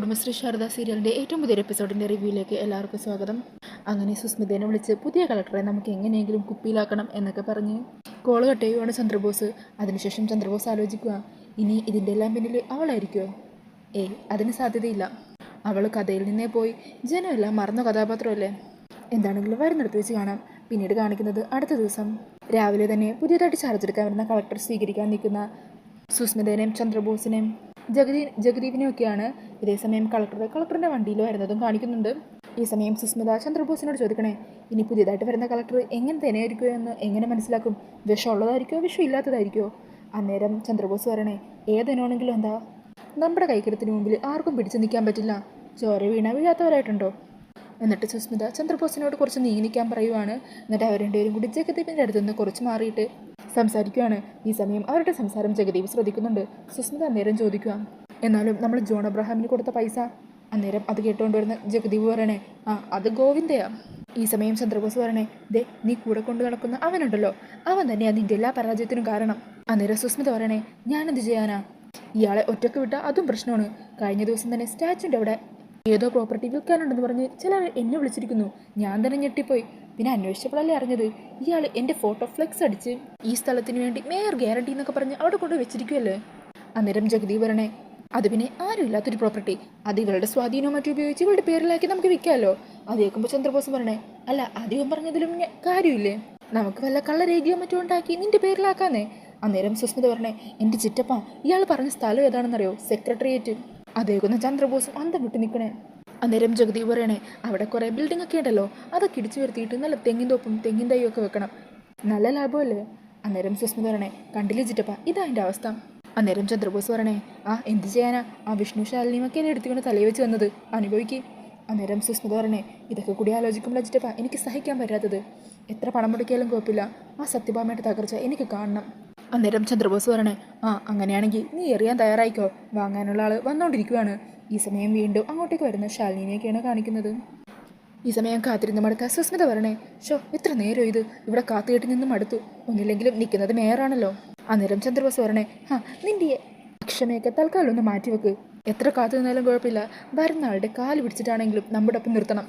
കുടുംബശ്രീ ശാരദ സീരിയലിൻ്റെ ഏറ്റവും പുതിയൊരു എപ്പിസോഡിൻ്റെ റിവ്യൂയിലേക്ക് എല്ലാവർക്കും സ്വാഗതം. അങ്ങനെ സുസ്മിതേനെ വിളിച്ച് പുതിയ കളക്ടറെ നമുക്ക് എങ്ങനെയെങ്കിലും കുപ്പിയിലാക്കണം എന്നൊക്കെ പറഞ്ഞ് കോൾ കട്ട് ചെയ്യുകയാണ് ചന്ദ്രബോസ്. അതിനുശേഷം ചന്ദ്രബോസ് ആലോചിക്കുക, ഇനി ഇതിൻ്റെ എല്ലാം പിന്നിൽ അവളായിരിക്കുമോ? അതിന് സാധ്യതയില്ല. അവൾ കഥയിൽ നിന്നേ പോയി ജനമെല്ലാം മറന്ന കഥാപാത്രമല്ലേ. എന്താണെങ്കിലും വരുന്നിടത്ത് വെച്ച് കാണാം. പിന്നീട് കാണിക്കുന്നത് അടുത്ത ദിവസം രാവിലെ തന്നെ പുതിയതായിട്ട് ചാർജ് എടുക്കാൻ വരുന്ന കളക്ടർ സ്വീകരിക്കാൻ നിൽക്കുന്ന സുസ്മിതേനെയും ചന്ദ്രബോസിനെയും ജഗദീപിനെയൊക്കെയാണ്. ഇതേസമയം കളക്ടറിൻ്റെ വണ്ടിയിൽ വരുന്നതും കാണിക്കുന്നുണ്ട്. ഈ സമയം സുസ്മിത ചന്ദ്രബോസിനോട് ചോദിക്കണേ, ഇനി പുതിയതായിട്ട് വരുന്ന കളക്ടർ എങ്ങനെ തന്നെയായിരിക്കുമോ എന്ന് എങ്ങനെ മനസ്സിലാക്കും? വിഷമുള്ളതായിരിക്കുമോ വിഷം ഇല്ലാത്തതായിരിക്കുമോ? അന്നേരം ചന്ദ്രബോസ് പറയണേ, ഏതെനാണെങ്കിലും എന്താ, നമ്മുടെ കൈക്കരത്തിന് മുമ്പിൽ ആർക്കും പിടിച്ചു നിൽക്കാൻ പറ്റില്ല. ചോര വീഴാത്തവരായിട്ടുണ്ടോ? എന്നിട്ട് സുസ്മിത ചന്ദ്രബോസിനോട് കുറച്ച് നീങ്ങിക്കാൻ പറയുവാണ്. എന്നിട്ട് അവർ രണ്ടുപേരും കൂടി ജഗദീപിൻ്റെ അടുത്തുനിന്ന് കുറച്ച് മാറിയിട്ട് സംസാരിക്കുകയാണ്. ഈ സമയം അവരുടെ സംസാരം ജഗദീപ് ശ്രദ്ധിക്കുന്നുണ്ട്. സുസ്മിത അന്നേരം ചോദിക്കുക, എന്നാലും നമ്മൾ ജോൺ അബ്രഹാമിന് കൊടുത്ത പൈസ? അന്നേരം അത് കേട്ടുകൊണ്ട് വരുന്ന ജഗദീപ് പറയണേ, അത് ഗോവിന്ദയാ. ഈ സമയം ചന്ദ്രബോസ് പറയണേ, നീ കൂടെ കൊണ്ട് നടക്കുന്ന അവനുണ്ടല്ലോ, അവൻ തന്നെയാണ് നിന്റെ എല്ലാ പരാജയത്തിനും കാരണം. അന്നേരം സുസ്മിത പറയണേ, ഞാനെന്ത് ചെയ്യാനാ? ഇയാളെ ഒറ്റക്ക് വിട്ടാൽ അതും പ്രശ്നമാണ്. കഴിഞ്ഞ ദിവസം തന്നെ സ്റ്റാച്ചുൻ്റെ അവിടെ ഏതോ പ്രോപ്പർട്ടി വിൽക്കാനുണ്ടെന്ന് പറഞ്ഞ് ചിലർ എന്നെ വിളിച്ചിരിക്കുന്നു. ഞാൻ തന്നെ ഞെട്ടിപ്പോയി. പിന്നെ അന്വേഷിച്ചപ്പോഴല്ലേ അറിഞ്ഞത് ഇയാൾ എൻ്റെ ഫോട്ടോ ഫ്ലെക്സ് അടിച്ച് ഈ സ്ഥലത്തിന് വേണ്ടി മേയർ ഗ്യാരണ്ടി എന്നൊക്കെ പറഞ്ഞ് അവിടെ കൊണ്ട് വെച്ചിരിക്കുമല്ലേ. അന്നേരം ജഗദീപ് പറയണേ, അത് പിന്നെ ആരും ഇല്ലാത്തൊരു പ്രോപ്പർട്ടി, അത് ഇവളുടെ സ്വാധീനവും മറ്റും ഉപയോഗിച്ച് ഇവളുടെ പേരിലാക്കി നമുക്ക് വിൽക്കാമല്ലോ. അത് കേൾക്കുമ്പോൾ ചന്ദ്രബോസ് പറയണേ, അല്ല അധികം പറഞ്ഞതിലും കാര്യമില്ലേ, നമുക്ക് വല്ല കള്ളരേഖയോ മറ്റോ ഉണ്ടാക്കി നിന്റെ പേരിലാക്കാന്നേ. അന്നേരം സുസ്മിത പറഞ്ഞേ, എൻ്റെ ചിറ്റപ്പ, ഇയാൾ പറഞ്ഞ സ്ഥലം ഏതാണെന്നറിയോ? സെക്രട്ടേറിയറ്റ്. അതേക്കുന്ന ചന്ദ്രബോസും അന്തം വിട്ട് നിൽക്കണേ. അന്നേരം ജഗദീപ് പറയണേ, അവിടെ കുറേ ബിൽഡിംഗ് ഒക്കെ ഉണ്ടല്ലോ, അതൊക്കെ ഇടിച്ചു വരുത്തിയിട്ട് നല്ല തെങ്ങിൻ തോപ്പും തെങ്ങിൻ തൈയും ഒക്കെ വെക്കണം, നല്ല ലാഭമല്ലേ. അന്നേരം സുസ്മിത പറയണേ, കണ്ടില്ലേ ചിറ്റപ്പ, ഇതാ എൻ്റെ അവസ്ഥ. അന്നേരം ചന്ദ്രബോസ് പറയണേ, എന്ത് ചെയ്യാനാ, വിഷ്ണു ശാലിനിയുമൊക്കെ എന്നെ എടുത്തുകൊണ്ട് തലയിൽ വെച്ച് വന്നത്, അനുഭവിക്കും. അന്നേരം സുസ്മിത പറയണേ, ഇതൊക്കെ കൂടി ആലോചിക്കുമ്പോൾ ചിറ്റപ്പ എനിക്ക് സഹിക്കാൻ പറ്റാത്തത്. എത്ര പണം മുടക്കിയാലും കുഴപ്പമില്ല, സത്യഭാമയുടെ തകർച്ച എനിക്ക് കാണണം. അന്നേരം ചന്ദ്രബോസ് പറയണേ, അങ്ങനെയാണെങ്കിൽ നീ എറിയാൻ തയ്യാറായിക്കോ, വാങ്ങാനുള്ള ആൾ വന്നുകൊണ്ടിരിക്കുകയാണ്. ഈ സമയം വീണ്ടും അങ്ങോട്ടേക്ക് വരുന്ന ശാലിനിയൊക്കെയാണ് കാണിക്കുന്നത്. ഈ സമയം കാത്തിരുന്ന് മടുക്കാൻ സുസ്മിത പറയണേ, എത്ര നേരം ഇത് ഇവിടെ കാത്തുകെട്ടി നിന്നും മടുത്തു, ഒന്നില്ലെങ്കിലും നിൽക്കുന്നത് മേയറാണല്ലോ. അന്നേരം ചന്ദ്രബോസ് പറയണേ, നിന്റെ അക്ഷമയൊക്കെ തൽക്കാലം ഒന്ന് മാറ്റിവെക്ക്, എത്ര കാത്തു നിന്നാലും കുഴപ്പമില്ല, വരുന്ന ആളുടെ കാല് പിടിച്ചിട്ടാണെങ്കിലും നമ്മുടെ ഒപ്പം നിർത്തണം,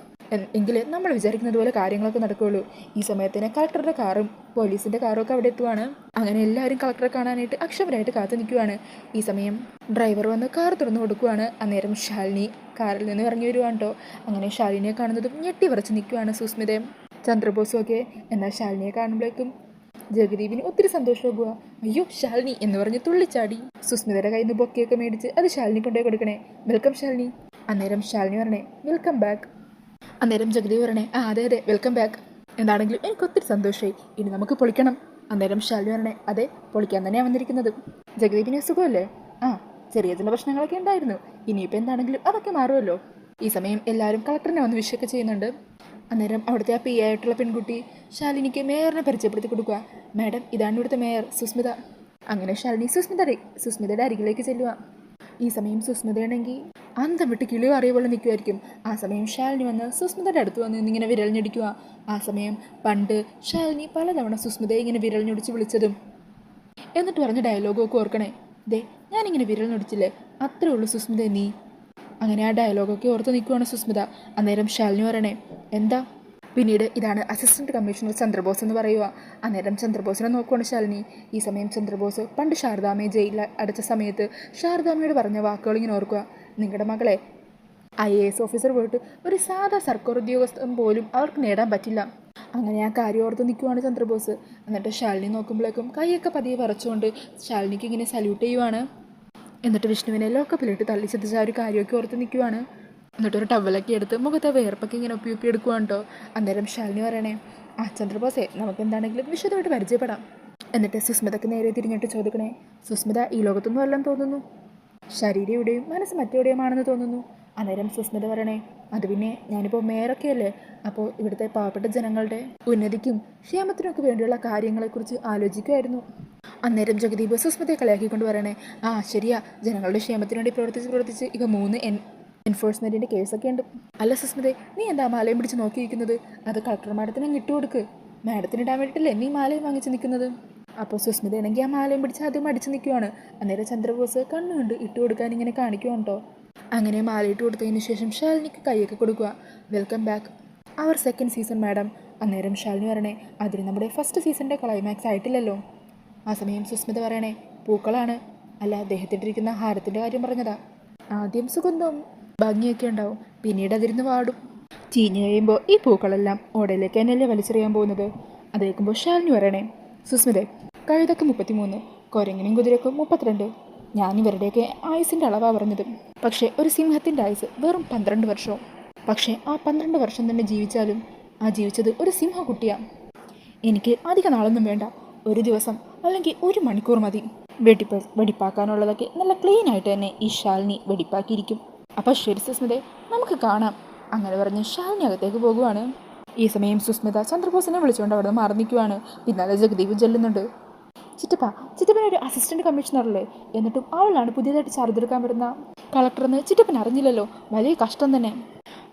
എങ്കിലേ നമ്മൾ വിചാരിക്കുന്നത് പോലെ കാര്യങ്ങളൊക്കെ നടക്കുകയുള്ളൂ. ഈ സമയത്തിന് കളക്ടറുടെ കാറും പോലീസിൻ്റെ കാറും ഒക്കെ അവിടെ എത്തുവാണ്. അങ്ങനെ എല്ലാവരും കളക്ടറെ കാണാനായിട്ട് അക്ഷമരായിട്ട് കാത്തു നിൽക്കുവാണ്. ഈ സമയം ഡ്രൈവർ വന്ന് കാർ തുറന്നു കൊടുക്കുവാണ്. അന്നേരം ശാലിനി കാറിൽ നിന്ന് ഇറങ്ങി വരുവാണ് കേട്ടോ. അങ്ങനെ ശാലിനിയെ കാണുന്നതും ഞെട്ടി വിറച്ച് നിൽക്കുവാണ് സുസ്മിതയും ചന്ദ്രബോസും ഒക്കെ. എന്നാൽ ശാലിനിയെ കാണുമ്പോഴേക്കും ജഗദീപിന് ഒത്തിരി സന്തോഷമാകുക. അയ്യോ ശാലിനി എന്ന് പറഞ്ഞ് തുള്ളിച്ചാടി സുസ്മിതയുടെ കയ്യിൽ നിന്ന് ബൊക്കെയൊക്കെ മേടിച്ച് അത് ശാലിനി കൊണ്ടുപോയി കൊടുക്കണേ. വെൽക്കം ശാലിനി. അന്നേരം ശാലിനി പറഞ്ഞേ, വെൽക്കം ബാക്ക്. അന്നേരം ജഗദീപ് പറയണേ, അതെ വെൽക്കം ബാക്ക്. എന്താണെങ്കിലും എനിക്ക് ഒത്തിരി സന്തോഷമായി, ഇനി നമുക്ക് പൊളിക്കണം. അന്നേരം ശാലിനി പറയണേ, അതെ പൊളിക്കാൻ തന്നെയാണ് വന്നിരിക്കുന്നത്. ജഗദീപിന് സുഖമല്ലേ? ചെറിയ ചില പ്രശ്നങ്ങളൊക്കെ ഉണ്ടായിരുന്നു, ഇനിയിപ്പോൾ എന്താണെങ്കിലും അതൊക്കെ മാറുമല്ലോ. ഈ സമയം എല്ലാവരും കളക്ടറിനെ വന്ന് വിഷയൊക്കെ ചെയ്യുന്നുണ്ട്. അന്നേരം അവിടുത്തെ പി ആയിട്ടുള്ള പെൺകുട്ടി ശാലിനിക്ക് മേയറിനെ പരിചയപ്പെടുത്തി കൊടുക്കുക. മാഡം, ഇതാണ് ഇവിടുത്തെ മേയർ സുസ്മിത. അങ്ങനെ ശാലിനി സുസ്മിതയുടെ അരികിലേക്ക് ചെല്ലുക. ഈ സമയം സുസ്മിതയാണെങ്കിൽ അന്തം വിട്ട് കിളിയോ അറിയ പോലെ നിൽക്കുമായിരിക്കും. ആ സമയം ശാലിനി വന്ന് സുസ്മിതയുടെ അടുത്ത് വന്ന് ഇങ്ങനെ വിരൽഞ്ഞടിക്കുക. ആ സമയം പണ്ട് ശാലിനി പലതവണ സുസ്മിതയെ ഇങ്ങനെ വിരൽഞ്ഞൊടിച്ച് വിളിച്ചതും എന്നിട്ട് പറഞ്ഞ ഡയലോഗൊക്കെ ഓർക്കണേ. ഞാനിങ്ങനെ വിരൽഞ്ഞൊടിച്ചില്ലേ, അത്രേ ഉള്ളൂ സുസ്മിത നീ. അങ്ങനെ ആ ഡയലോഗൊക്കെ ഓർത്ത് നിൽക്കുവാണ് സുസ്മിത. അന്നേരം ശാലിനി പറയണേ, എന്താ? പിന്നീട് ഇതാണ് അസിസ്റ്റന്റ് കമ്മീഷണർ ചന്ദ്രബോസ് എന്ന് പറയുക. അന്നേരം ചന്ദ്രബോസിനെ നോക്കുവാണ് ശാലിനി. ഈ സമയം ചന്ദ്രബോസ് പണ്ട് ശാരദാമ്മയെ ജയിലിൽ അടച്ച സമയത്ത് ശാരദാമ്മയോട് പറഞ്ഞ വാക്കുകൾ ഇങ്ങനെ ഓർക്കുക. നിങ്ങളുടെ മകളെ IAS ഓഫീസർ പോയിട്ട് ഒരു സാധാ സർക്കാർ ഉദ്യോഗസ്ഥൻ പോലും അവർക്ക് നേടാൻ പറ്റില്ല. അങ്ങനെ ആ കാര്യം ഓർത്ത് നിൽക്കുവാണ് ചന്ദ്രബോസ്. എന്നിട്ട് ശാലിനി നോക്കുമ്പോഴേക്കും കൈയൊക്കെ പതിയെ വരച്ചുകൊണ്ട് ശാലിനിക്ക് ഇങ്ങനെ സല്യൂട്ട് ചെയ്യുവാണ്. എന്നിട്ട് വിഷ്ണുവിനെ ലോക്കപ്പിലിട്ട് തള്ളിച്ചെത്തിച്ച ആ ഒരു കാര്യമൊക്കെ ഓർത്ത് നിൽക്കുവാണ്. എന്നിട്ടൊരു ടവലൊക്കെ എടുത്ത് മുഖത്തെ വേർപ്പൊക്കെ ഇങ്ങനെ ഒപ്പി എടുക്കുവാണ് കേട്ടോ. അന്നേരം ശാലിനി പറയണേ, ചന്ദ്രബോസേ, നമുക്ക് എന്താണെങ്കിലും വിശദമായിട്ട് പരിചയപ്പെടാം. എന്നിട്ട് സുസ്മിതയ്ക്ക് നേരെ തിരിഞ്ഞിട്ട് ചോദിക്കണേ, സുസ്മിത ഈ ലോകത്തൊന്നും അല്ലെന്ന് തോന്നുന്നു, ശരീരം എവിടെയും മനസ്സ് മറ്റെവിടെയുമാണെന്ന് തോന്നുന്നു. അന്നേരം സുസ്മിത പറയണേ, അത് പിന്നെ ഞാനിപ്പോൾ മേയറൊക്കെ അല്ലേ, അപ്പോൾ ഇവിടുത്തെ പാവപ്പെട്ട ജനങ്ങളുടെ ഉന്നതിക്കും ക്ഷേമത്തിനൊക്കെ വേണ്ടിയുള്ള കാര്യങ്ങളെക്കുറിച്ച് ആലോചിക്കുമായിരുന്നു. അന്നേരം ജഗദീപ് സുസ്മിതയെ കളയാക്കിക്കൊണ്ട് പറയണേ, ശരിയാ, ജനങ്ങളുടെ ക്ഷേമത്തിന് വേണ്ടി പ്രവർത്തിച്ച് ഇവ 3 എൻഫോഴ്സ്മെൻറ്റിൻ്റെ കേസൊക്കെ ഉണ്ട്. അല്ല സുസ്മിതേ, നീ എന്താ മാലയും പിടിച്ച് നോക്കിയിരിക്കുന്നത്? അത് കളക്ടർ മാഡത്തിന് അങ്ങ് ഇട്ടുകൊടുക്ക്. മാഡത്തിന് ഇടാൻ വേണ്ടിയിട്ടല്ലേ നീ മാലയും വാങ്ങിച്ച് നിൽക്കുന്നത്. അപ്പോൾ സുസ്മിതയാണെങ്കിൽ ആ മാലയും പിടിച്ച് ആദ്യം അടിച്ച് നിൽക്കുവാണ്. അന്നേരം ചന്ദ്രബോസ് കണ്ണുകൊണ്ട് ഇട്ട് കൊടുക്കാൻ ഇങ്ങനെ കാണിക്കുവാണ് കേട്ടോ. അങ്ങനെ മാലയിട്ട് കൊടുത്തതിന് ശേഷം ഷാലിനിക്ക് കൈയൊക്കെ കൊടുക്കുക. വെൽക്കം ബാക്ക് അവർ സെക്കൻഡ് സീസൺ മാഡം. അന്നേരം ഷാലിനി പറയണേ അതിന് നമ്മുടെ ഫസ്റ്റ് സീസണിൻ്റെ ക്ലൈമാക്സ് ആയിട്ടില്ലല്ലോ. ആ സമയം സുസ്മിത പറയണേ പൂക്കളാണ്, അല്ല അദ്ദേഹത്തിട്ടിരിക്കുന്ന ഹാരത്തിൻ്റെ കാര്യം പറഞ്ഞതാ. ആദ്യം സുഗന്ധവും ഭംഗിയൊക്കെ ഉണ്ടാവും, പിന്നീട് അതിരുന്ന് വാടും. ചീഞ്ഞ് കഴിയുമ്പോൾ ഈ പൂക്കളെല്ലാം ഓടയിലേക്ക് തന്നെയല്ലേ വലിച്ചെറിയാൻ പോകുന്നത്. അത് കേൾക്കുമ്പോൾ ഷാലിനി പറയണേ സുസ്മിതേ കഴുതക്ക് 33, കുരങ്ങിനും കുതിരക്കും 32. ഞാൻ ഇവരുടെയൊക്കെ ആയുസിൻ്റെ അളവാണ് പറഞ്ഞത്. പക്ഷേ ഒരു സിംഹത്തിൻ്റെ ആയുസ് വെറും 12 വർഷവും. പക്ഷേ ആ 12 വർഷം തന്നെ ജീവിച്ചാലും ആ ജീവിച്ചത് ഒരു സിംഹക്കുട്ടിയാണ്. എനിക്ക് അധിക നാളൊന്നും വേണ്ട, ഒരു ദിവസം അല്ലെങ്കിൽ ഒരു മണിക്കൂർ മതി. വെടിപ്പാക്കാനുള്ളതൊക്കെ നല്ല ക്ലീൻ ആയിട്ട് തന്നെ ഈ ഷാലിനി വെടിപ്പാക്കിയിരിക്കും. അപ്പോൾ ശരി സുസ്മിതേ നമുക്ക് കാണാം. അങ്ങനെ പറഞ്ഞ് ഷാലിനി അകത്തേക്ക് പോകുവാണ്. ഈ സമയം സുസ്മിത ചന്ദ്രബോസിനെ വിളിച്ചുകൊണ്ട് അവിടെ മാറി നിൽക്കുവാണ്. പിന്നാലെ ജഗദീപ് ചെല്ലുന്നുണ്ട്. ചിറ്റപ്പൻ ഒരു അസിസ്റ്റന്റ് കമ്മീഷണറല്ലേ, എന്നിട്ടും അവളാണ് പുതിയതായിട്ട് ചാർജ് എടുക്കാൻ വരുന്ന കളക്ടറെന്ന് ചിറ്റപ്പൻ അറിഞ്ഞില്ലല്ലോ, വലിയ കഷ്ടം തന്നെ.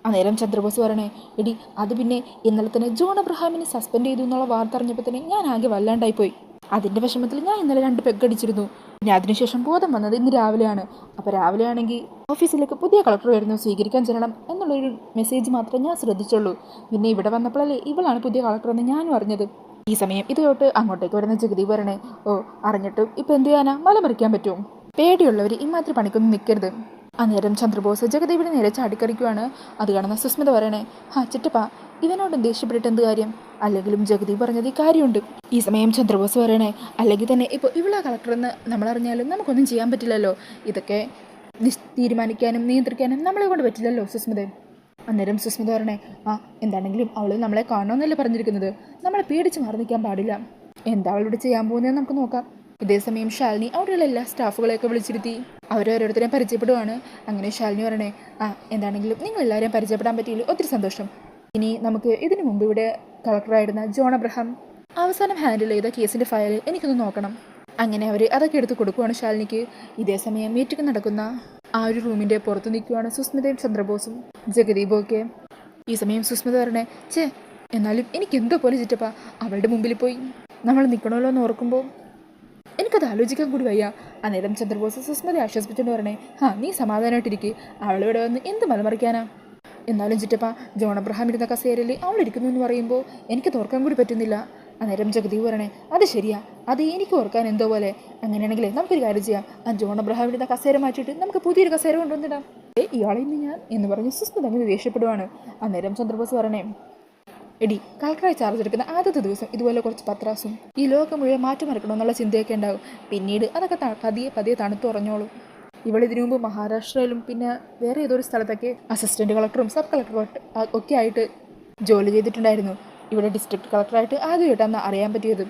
അന്നേരം ചന്ദ്രബോസ് പറയണേ എടി അത് പിന്നെ ഇന്നലെ തന്നെ ജോൺ അബ്രഹാമിനെ സസ്പെൻഡ് ചെയ്തു എന്നുള്ള വാർത്ത അറിഞ്ഞപ്പോൾ തന്നെ ഞാൻ ആകെ വല്ലാണ്ടായിപ്പോയി. അതിൻ്റെ വിഷമത്തിൽ ഞാൻ ഇന്നലെ 2 പെഗ് അടിച്ചിരുന്നു. പിന്നെ അതിനുശേഷം ബോധം വന്നത് ഇന്ന് രാവിലെയാണ്. അപ്പോൾ രാവിലെ ആണെങ്കിൽ ഓഫീസിലേക്ക് പുതിയ കളക്ടർ വരുന്നു, സ്വീകരിക്കാൻ ചെല്ലണം എന്നുള്ളൊരു മെസ്സേജ് മാത്രമേ ഞാൻ ശ്രദ്ധിച്ചുള്ളൂ. പിന്നെ ഇവിടെ വന്നപ്പോഴല്ലേ ഇവളാണ് പുതിയ കളക്ടർ എന്ന് ഞാനും അറിഞ്ഞത്. ഈ സമയം ഇത് തൊട്ട് അങ്ങോട്ടേക്ക് വരുന്ന ജഗദീപ് പറയണേ ഓ അറിഞ്ഞിട്ടും ഇപ്പം എന്ത് ചെയ്യാനാ, മലമറിക്കാൻ പറ്റുമോ? പേടിയുള്ളവർ ഇമാതിരി പണിക്കൊന്നും നിൽക്കരുത്. അന്നേരം ചന്ദ്രബോസ് ജഗദീപിന് നേരെ ചാടിക്കറിക്കുവാണ്. അത് കാണുന്ന സുസ്മിത പറയണേ ചിറ്റപ്പ ഇവനോട് ദേഷ്യപ്പെട്ടിട്ട് എന്ത് കാര്യം, അല്ലെങ്കിലും ജഗദീപ് പറഞ്ഞത് ഈ കാര്യമുണ്ട്. ഈ സമയം ചന്ദ്രബോസ് പറയണേ അല്ലെങ്കിൽ തന്നെ ഇപ്പോൾ ഇവളാ കളക്ടറെന്ന് നമ്മളറിഞ്ഞാലും നമുക്കൊന്നും ചെയ്യാൻ പറ്റില്ലല്ലോ. ഇതൊക്കെ തീരുമാനിക്കാനും നിയന്ത്രിക്കാനും നമ്മളെ കൊണ്ട് പറ്റില്ലല്ലോ സുസ്മിത. അന്നേരം സുസ്മിത പറയണേ എന്താണെങ്കിലും അവൾ നമ്മളെ കാണണമെന്നല്ലേ പറഞ്ഞിരിക്കുന്നത്, നമ്മളെ പേടിച്ച് മാറി നിൽക്കാൻ പാടില്ല. എന്താ അവളോട് ചെയ്യാൻ പോകുന്നതെന്ന് നമുക്ക് നോക്കാം. ഇതേസമയം ഷാലിനി അവിടെയുള്ള എല്ലാ സ്റ്റാഫുകളെയൊക്കെ വിളിച്ചിരുത്തി അവരോരോരുത്തരെയും പരിചയപ്പെടുവാണ്. അങ്ങനെ ഷാലിനി പറയണേ എന്താണെങ്കിലും നിങ്ങളെല്ലാവരെയും പരിചയപ്പെടാൻ പറ്റിയില്ല, ഒത്തിരി സന്തോഷം. ഇനി നമുക്ക് ഇതിനു മുമ്പ് ഇവിടെ കളക്ടറായിരുന്ന ജോൺ അബ്രഹാം അവസാനം ഹാൻഡിൽ ചെയ്ത കേസിൻ്റെ ഫയൽ എനിക്കൊന്ന് നോക്കണം. അങ്ങനെ അവർ അതൊക്കെ എടുത്ത് കൊടുക്കുവാണ് ഷാലിനിക്ക്. ഇതേസമയം മീറ്റിംഗ് നടക്കുന്ന ആ ഒരു റൂമിൻ്റെ പുറത്ത് നിൽക്കുവാണ് സുസ്മിതയും ചന്ദ്രബോസും ജഗദീപും ഒക്കെ. ഈ സമയം സുസ്മിത പറയണേ എന്നാലും എനിക്ക് എന്തോ പോലെ ചിറ്റപ്പ അവളുടെ മുമ്പിൽ പോയി നമ്മൾ നിൽക്കണമല്ലോ എന്ന് ഓർക്കുമ്പോൾ എനിക്കത് ആലോചിക്കാൻ കൂടി വയ്യ. അന്നേരം ചന്ദ്രബോസ് സുസ്മിതയെ ആശ്വസിപ്പിച്ചുകൊണ്ട് പറയണേ നീ സമാധാനമായിട്ടിരിക്കുക, അവളിവിടെ വന്ന് എന്ത് മലമറിക്കാനാ. എന്നാലും ചിറ്റപ്പ ജോൺ അബ്രഹാം ഇരുന്ന കസേരയിൽ അവളിരിക്കുന്നു എന്ന് പറയുമ്പോൾ എനിക്ക് തോർക്കാൻ കൂടി പറ്റുന്നില്ല. അന്നേരം ജഗദീപ് പറയണേ അത് ശരിയാ, അത് എനിക്ക് ഓർക്കാൻ എന്തോ പോലെ. അങ്ങനെയാണെങ്കിലേ നമുക്കൊരു കാര്യം ചെയ്യാം, ആ ജോൺ അബ്രഹാം ഇരുന്ന കസേര മാറ്റിയിട്ട് നമുക്ക് പുതിയൊരു കസേര കൊണ്ടുവന്നിടാം. ഇയാളെ ഇന്ന് ഞാൻ എന്ന് പറഞ്ഞ് സുസ്മിത അങ്ങനെ ദേഷ്യപ്പെടുവാണ്. അന്നേരം ചന്ദ്രബോസ് പറയണേ എടി കളക്ടറായി ചാർജ് എടുക്കുന്ന ആദ്യത്തെ ദിവസം ഇതുപോലെ കുറച്ച് പത്രാസും ഈ ലോകം മുഴുവൻ മാറ്റിമറിക്കണമെന്നുള്ള ചിന്തയൊക്കെ ഉണ്ടാകും. പിന്നീട് അതൊക്കെ പതിയെ തണുത്തുറഞ്ഞോളും. ഇവളിതിനു മുമ്പ് മഹാരാഷ്ട്രയിലും പിന്നെ വേറെ ഏതൊരു സ്ഥലത്തൊക്കെ അസിസ്റ്റന്റ് കളക്ടറും സബ് കളക്ടറും ഒക്കെ ആയിട്ട് ജോലി ചെയ്തിട്ടുണ്ടായിരുന്നു. ഇവിടെ ഡിസ്ട്രിക്ട് കളക്ടറായിട്ട് ആദ്യമായിട്ടാണ് അറിയാൻ പറ്റിയത്.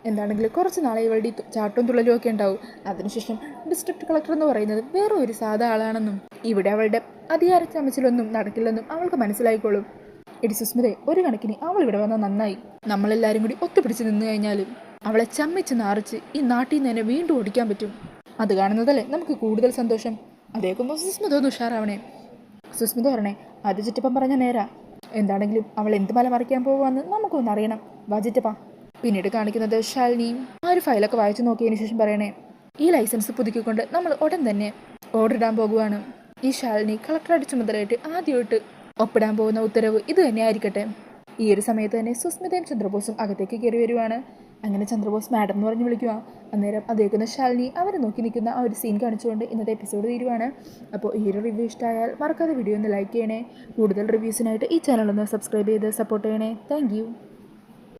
എന്താണെങ്കിലും കുറച്ച് നാളെ ഇവളുടെ ചാട്ടവും തുള്ളലും ഒക്കെ ഉണ്ടാവും. അതിനുശേഷം ഡിസ്ട്രിക്ട് കളക്ടർ എന്ന് പറയുന്നത് വേറെ ഒരു സാധാ ആളാണെന്നും ഇവിടെ അവളുടെ അധികാര ചമച്ചിലൊന്നും നടക്കില്ലെന്നും അവൾക്ക് മനസ്സിലായിക്കോളും. എടി സുസ്മിതേ ഒരു കണക്കിന് അവൾ ഇവിടെ വന്നാൽ നന്നായി. നമ്മളെല്ലാവരും കൂടി ഒത്തുപിടിച്ച് നിന്ന് കഴിഞ്ഞാലും അവളെ ചമ്മിച്ച് നാറിച്ച് ഈ നാട്ടിൽ നിന്ന് തന്നെ വീണ്ടും ഓടിക്കാൻ പറ്റും. അത് കാണുന്നതല്ലേ നമുക്ക് കൂടുതൽ സന്തോഷം. അതേക്കുമ്പോൾ സുസ്മിത ഒന്ന് ഉഷാറാവണേ. സുസ്മിത പറഞ്ഞേ അത് ചിറ്റപ്പം പറഞ്ഞ നേരാ. എന്താണെങ്കിലും അവൾ എന്ത് മല മറിക്കാൻ പോകുവാന്ന് നമുക്കൊന്ന് അറിയണം. വാ ചിറ്റപ്പ. പിന്നീട് കാണിക്കുന്നത് ഷാലിനിയും ആ ഒരു ഫയലൊക്കെ വായിച്ചു നോക്കിയതിന് ശേഷം പറയണേ ഈ ലൈസൻസ് പുതുക്കിക്കൊണ്ട് നമ്മൾ ഉടൻ തന്നെ ഓർഡർ ഇടാൻ പോകുവാണ്. ഈ ഷാലിനി കളക്ടറായിട്ട് ചുമതലയായിട്ട് ആദ്യമായിട്ട് ഒപ്പിടാൻ പോകുന്ന ഉത്തരവ് ഇത് തന്നെ ആയിരിക്കട്ടെ. ഈ ഒരു സമയത്ത് തന്നെ സുസ്മിതയും ചന്ദ്രബോസും അകത്തേക്ക് കയറി വരുവാണ്. അങ്ങനെ ചന്ദ്രബോസ് മാഡം എന്ന് പറഞ്ഞ് വിളിക്കുക. അന്നേരം അതേക്കുന്ന ശാലിനി അവരെ നോക്കി നിൽക്കുന്ന ആ ഒരു സീൻ കാണിച്ചുകൊണ്ട് ഇന്നത്തെ എപ്പിസോഡ് തീരുവാണ്. അപ്പോൾ ഈ ഒരു റിവ്യൂ ഇഷ്ടമായാൽ മറക്കാതെ വീഡിയോ ഒന്ന് ലൈക്ക് ചെയ്യണേ. കൂടുതൽ റിവ്യൂസിനായിട്ട് ഈ ചാനൽ ഒന്ന് സബ്സ്ക്രൈബ് ചെയ്ത് സപ്പോർട്ട് ചെയ്യണേ. താങ്ക്